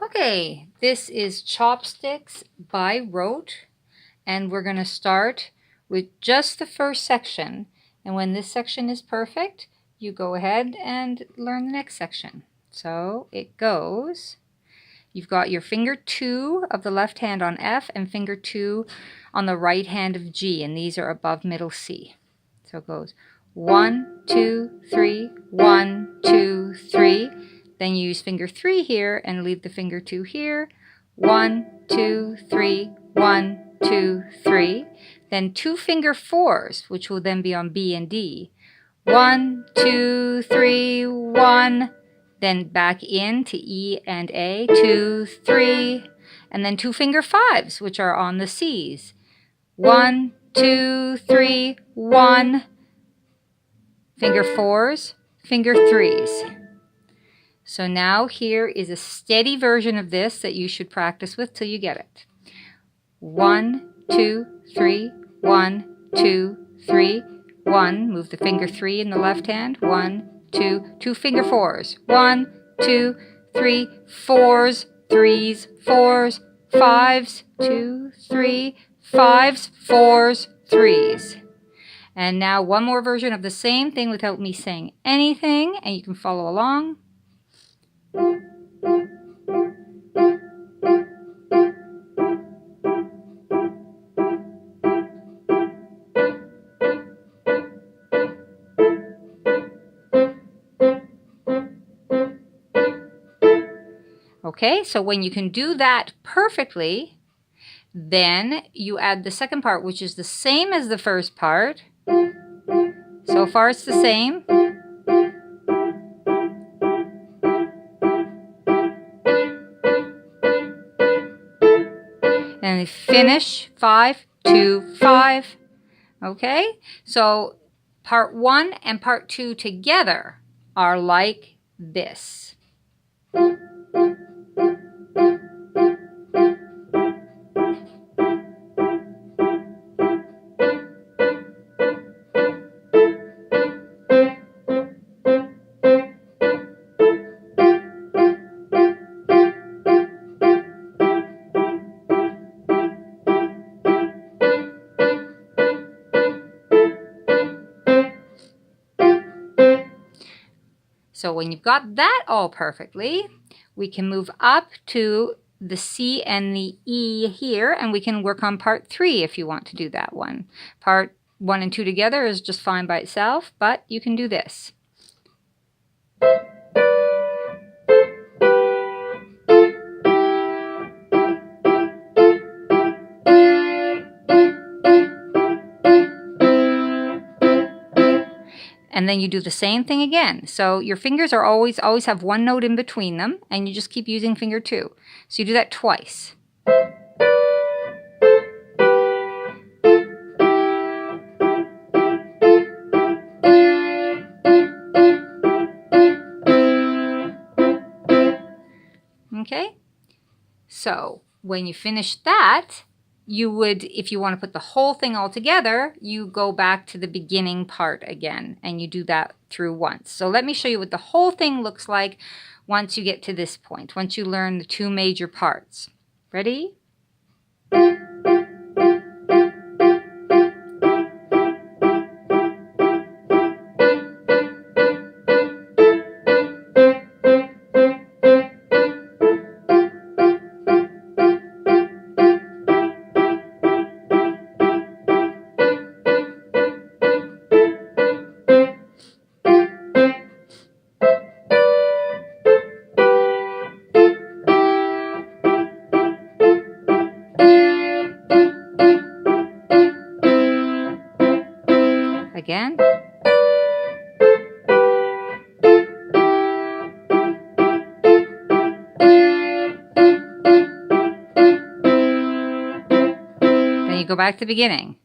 Okay, this is Chopsticks by Rote, and we're going to start with just the first section. And when this section is perfect, you go ahead and learn the next section. So it goes, you've got your finger 2 of the left hand on F and finger 2 on the right hand of G, and these are above middle C. So it goes 1, 2, 3, 1, 2, 3. Then you use finger 3 here and leave the finger 2 here. 1, 2, 3, 1, 2, 3. Then 2 finger 4s, which will then be on B and D. 1, 2, 3, 1. Then back in to E and A. 2, 3. And then 2 finger 5s, which are on the Cs. 1, 2, 3, 1. Finger 4s, finger 3s. So now here is a steady version of this that you should practice with till you get it. 1, 2, 3, 1, 2, 3, 1. Move the finger 3 in the left hand. 1, 2, 2 finger 4s. 1, 2, 3, 4s, 3s, 4s, 5s, 2, 3, 5s, 4s, 3s. And now one more version of the same thing without me saying anything, and you can follow along. Okay, so when you can do that perfectly, then you add the second part, which is the same as the first part. So far it's the same. And we finish 5, 2, 5. Okay, so part 1 and part 2 together are like this. So when you've got that all perfectly, we can move up to the C and the E here, and we can work on part 3 if you want to do that one. Part 1 and 2 together is just fine by itself, but you can do this. And then you do the same thing again. So your fingers are always have one note in between them, and you just keep using finger 2. So you do that twice. Okay? So when you finish that, you would, if you want to put the whole thing all together, you go back to the beginning part again, and you do that through once. So let me show you what the whole thing looks like once you get to this point, once you learn the 2 major parts. Ready? Again. Then you go back to the beginning.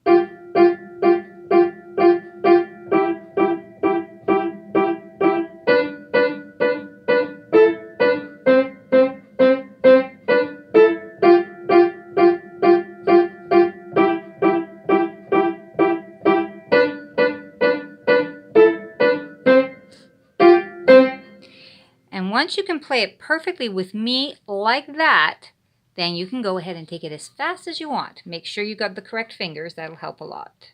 once you can play it perfectly with me like that, then you can go ahead and take it as fast as you want. Make sure you got the correct fingers. That'll help a lot.